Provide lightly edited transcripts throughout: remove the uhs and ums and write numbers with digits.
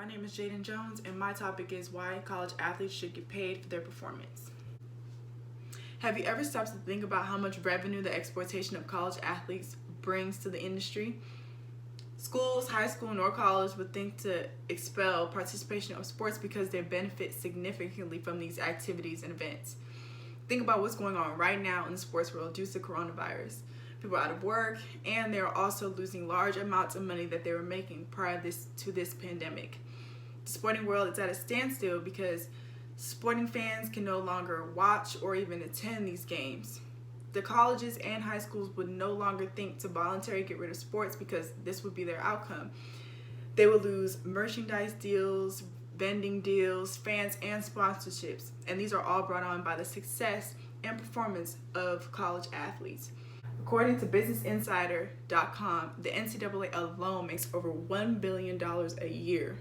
name is Jaden Jones, and my topic is why college athletes should get paid for their performance. Have you ever stopped to think about how much revenue the exploitation of college athletes brings to the industry? Schools, high school, nor college would think to expel participation of sports because they benefit significantly from these activities and events. Think about what's going on right now in the sports world due to coronavirus. People are out of work, and they're also losing large amounts of money that they were making prior to this pandemic. The sporting world is at a standstill because sporting fans can no longer watch or even attend these games. The colleges and high schools would no longer think to voluntarily get rid of sports because this would be their outcome. They would lose merchandise deals, vending deals, fans, and sponsorships, and these are all brought on by the success and performance of college athletes. According to BusinessInsider.com, the NCAA alone makes over $1 billion a year.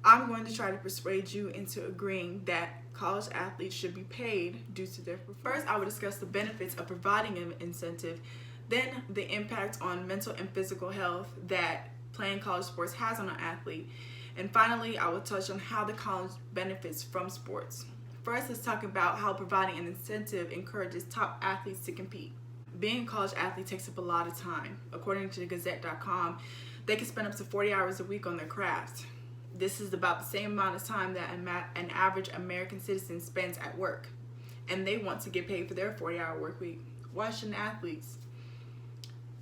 I'm going to try to persuade you into agreeing that college athletes should be paid due to their performance. First, I will discuss the benefits of providing an incentive, then the impact on mental and physical health that playing college sports has on an athlete, and finally, I will touch on how the college benefits from sports. First, let's talk about how providing an incentive encourages top athletes to compete. Being a college athlete takes up a lot of time. According to Gazette.com, they can spend up to 40 hours a week on their craft. This is about the same amount of time that an average American citizen spends at work. And they want to get paid for their 40-hour work week. Why shouldn't athletes?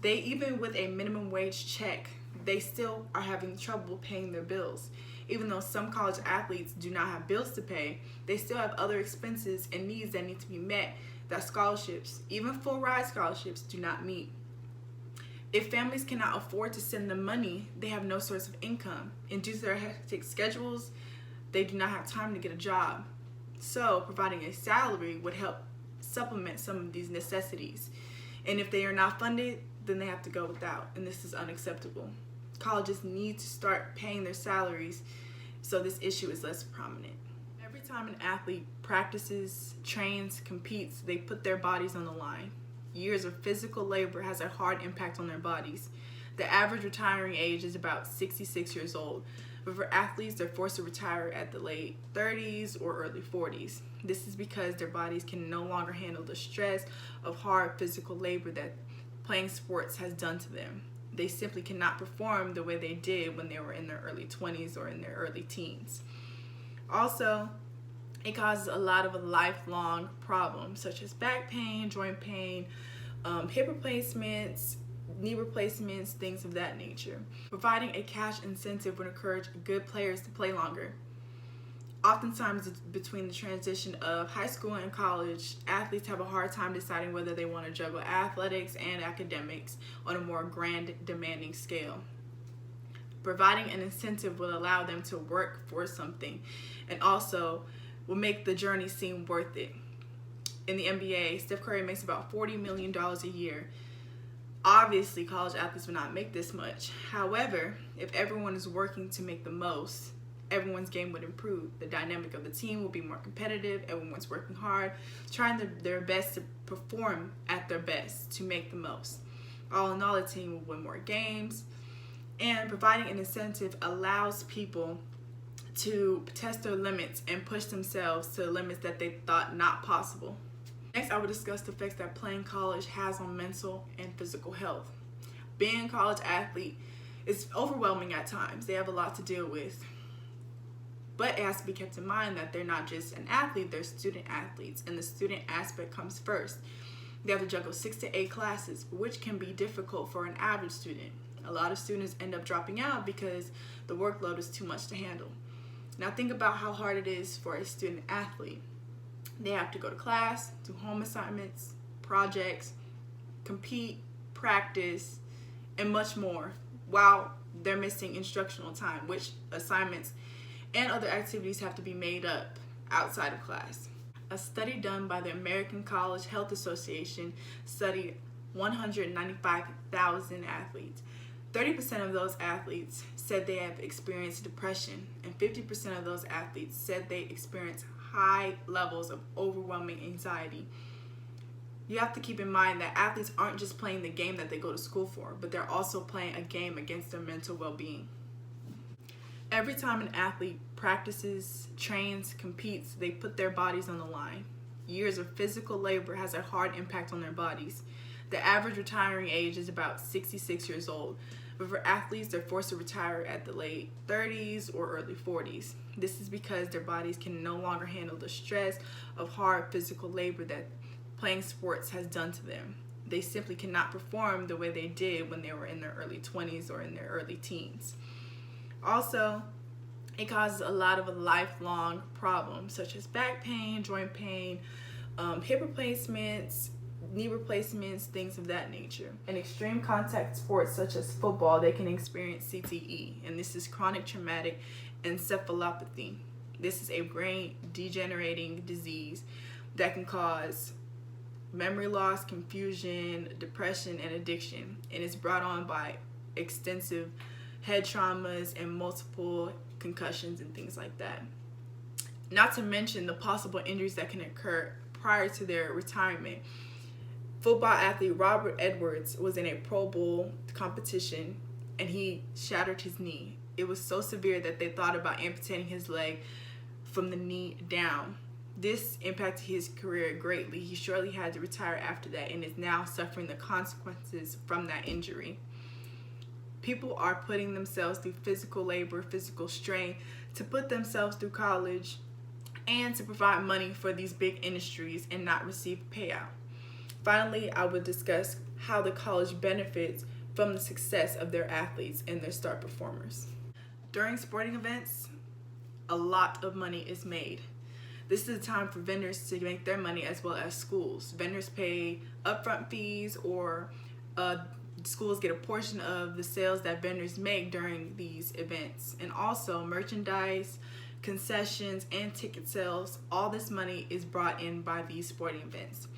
Even with a minimum wage check, they still are having trouble paying their bills. Even though some college athletes do not have bills to pay, they still have other expenses and needs that need to be met that scholarships, even full ride scholarships, do not meet. If families cannot afford to send them money, they have no source of income, and due to their hectic schedules, they do not have time to get a job. So providing a salary would help supplement some of these necessities. And if they are not funded, then they have to go without, and this is unacceptable. Colleges need to start paying their salaries so this issue is less prominent. Every time an athlete practices, trains, competes, they put their bodies on the line. Years of physical labor has a hard impact on their bodies. The average retiring age is about 66 years old, but for athletes, they're forced to retire at the late 30s or early 40s. This is because their bodies can no longer handle the stress of hard physical labor that playing sports has done to them. They simply cannot perform the way they did when they were in their early 20s or in their early teens. Also, it causes a lot of lifelong problems such as back pain, joint pain, hip replacements, knee replacements, things of that nature. Providing a cash incentive would encourage good players to play longer. Oftentimes, between the transition of high school and college, athletes have a hard time deciding whether they want to juggle athletics and academics on a more grand, demanding scale. Providing an incentive will allow them to work for something and also will make the journey seem worth it. In the NBA, Steph Curry makes about $40 million a year. Obviously, college athletes will not make this much. However, if everyone is working to make the most, everyone's game would improve. The dynamic of the team will be more competitive. Everyone's working hard, trying their best to perform at their best to make the most. All in all, the team will win more games. And providing an incentive allows people to test their limits and push themselves to limits that they thought not possible. Next, I will discuss the effects that playing college has on mental and physical health. Being a college athlete is overwhelming at times. They have a lot to deal with. But it has to be kept in mind that they're not just an athlete, they're student athletes, and the student aspect comes first. They have to juggle 6 to 8 classes, which can be difficult for an average student. A lot of students end up dropping out because the workload is too much to handle. Now think about how hard it is for a student athlete. They have to go to class, do home assignments, projects, compete, practice, and much more while they're missing instructional time, which assignments and other activities have to be made up outside of class. A study done by the American College Health Association studied 195,000 athletes. 30% of those athletes said they have experienced depression, and 50% of those athletes said they experience high levels of overwhelming anxiety. You have to keep in mind that athletes aren't just playing the game that they go to school for, but they're also playing a game against their mental well-being. Every time an athlete practices, trains, competes, they put their bodies on the line. Years of physical labor has a hard impact on their bodies. The average retiring age is about 66 years old, but for athletes, they're forced to retire at the late 30s or early 40s. This is because their bodies can no longer handle the stress of hard physical labor that playing sports has done to them. They simply cannot perform the way they did when they were in their early 20s or in their early teens. Also, it causes a lot of lifelong problems such as back pain, joint pain, hip replacements, knee replacements, things of that nature. In extreme contact sports such as football, they can experience CTE, and this is chronic traumatic encephalopathy. This is a brain degenerating disease that can cause memory loss, confusion, depression, and addiction, and it's brought on by extensive head traumas and multiple concussions and things like that. Not to mention the possible injuries that can occur prior to their retirement. Football athlete Robert Edwards was in a Pro Bowl competition and he shattered his knee. It was so severe that they thought about amputating his leg from the knee down. This impacted his career greatly. He shortly had to retire after that and is now suffering the consequences from that injury. People are putting themselves through physical labor, physical strain to put themselves through college and to provide money for these big industries and not receive a payout. Finally, I will discuss how the college benefits from the success of their athletes and their star performers. During sporting events, a lot of money is made. This is a time for vendors to make their money as well as schools. Vendors pay upfront fees or schools get a portion of the sales that vendors make during these events. And also merchandise, concessions, and ticket sales, all this money is brought in by these sporting events.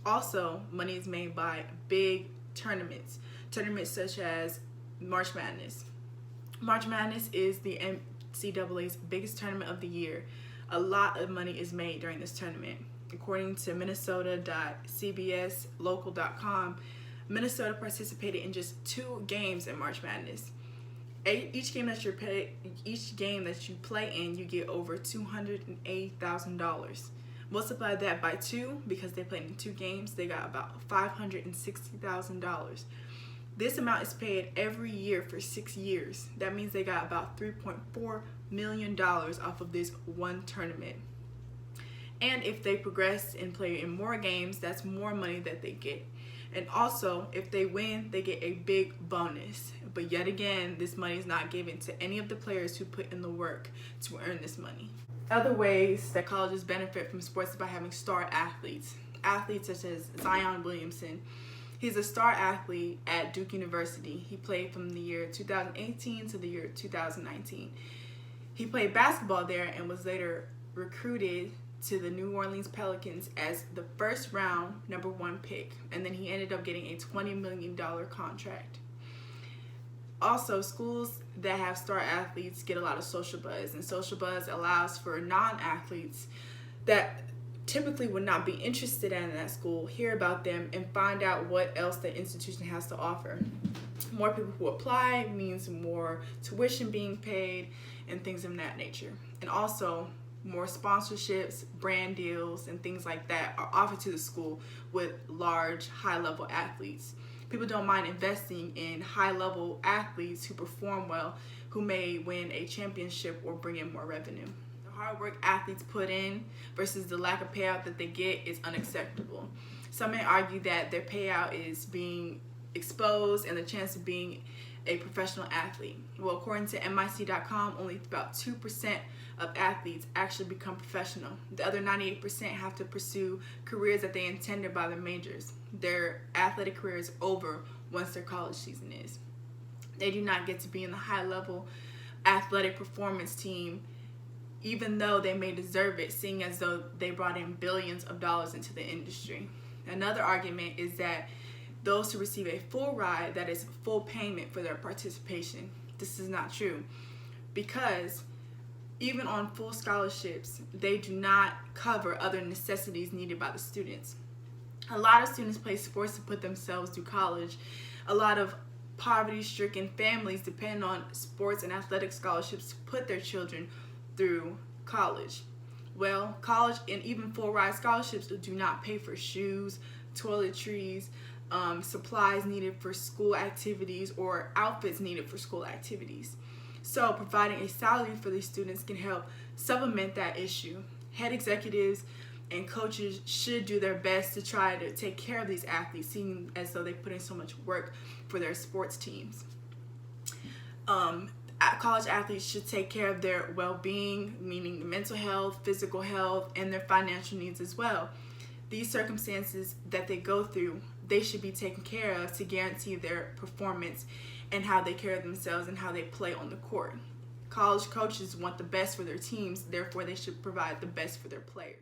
Also, money is made by big tournaments such as March Madness. March Madness is the NCAA's biggest tournament of the year. A lot of money is made during this tournament. According to Minnesota.cbslocal.com, Minnesota participated in just 2 games in March Madness. Each game that you play in, you get over $280,000. Multiply that by 2 because they played in 2 games. They got about $560,000. This amount is paid every year for 6 years. That means they got about $3.4 million off of this one tournament. And if they progress and play in more games, that's more money that they get. And also, if they win, they get a big bonus. But yet again, this money is not given to any of the players who put in the work to earn this money. Other ways that colleges benefit from sports is by having star athletes. Athletes such as Zion Williamson. He's a star athlete at Duke University. He played from the year 2018 to the year 2019. He played basketball there and was later recruited to the New Orleans Pelicans as the first round #1 pick, and then he ended up getting a $20 million contract. Also, schools that have star athletes get a lot of social buzz, and social buzz allows for non-athletes that typically would not be interested in that school hear about them and find out what else the institution has to offer. More people who apply means more tuition being paid and things of that nature. And also, more sponsorships, brand deals, and things like that are offered to the school with large, high-level athletes. People don't mind investing in high-level athletes who perform well, who may win a championship or bring in more revenue. The hard work athletes put in versus the lack of payout that they get is unacceptable. Some may argue that their payout is being exposed and the chance of being a professional athlete. Well, according to MIC.com, only about 2% of athletes actually become professional. The other 98% have to pursue careers that they intended by their majors. Their athletic career is over once their college season is. They do not get to be in the high-level athletic performance team, even though they may deserve it, seeing as though they brought in billions of dollars into the industry. Another argument is that those who receive a full ride, that is full payment for their participation. This is not true, because even on full scholarships, they do not cover other necessities needed by the students. A lot of students play sports to put themselves through college. A lot of poverty-stricken families depend on sports and athletic scholarships to put their children through college. Well, college and even full-ride scholarships do not pay for shoes, toiletries, supplies needed for school activities, or outfits needed for school activities. So providing a salary for these students can help supplement that issue. Head executives and coaches should do their best to try to take care of these athletes, seeing as though they put in so much work for their sports teams. College athletes should take care of their well-being, meaning mental health, physical health, and their financial needs as well. These circumstances that they go through, they should be taken care of to guarantee their performance and how they carry themselves and how they play on the court. College coaches want the best for their teams, therefore they should provide the best for their players.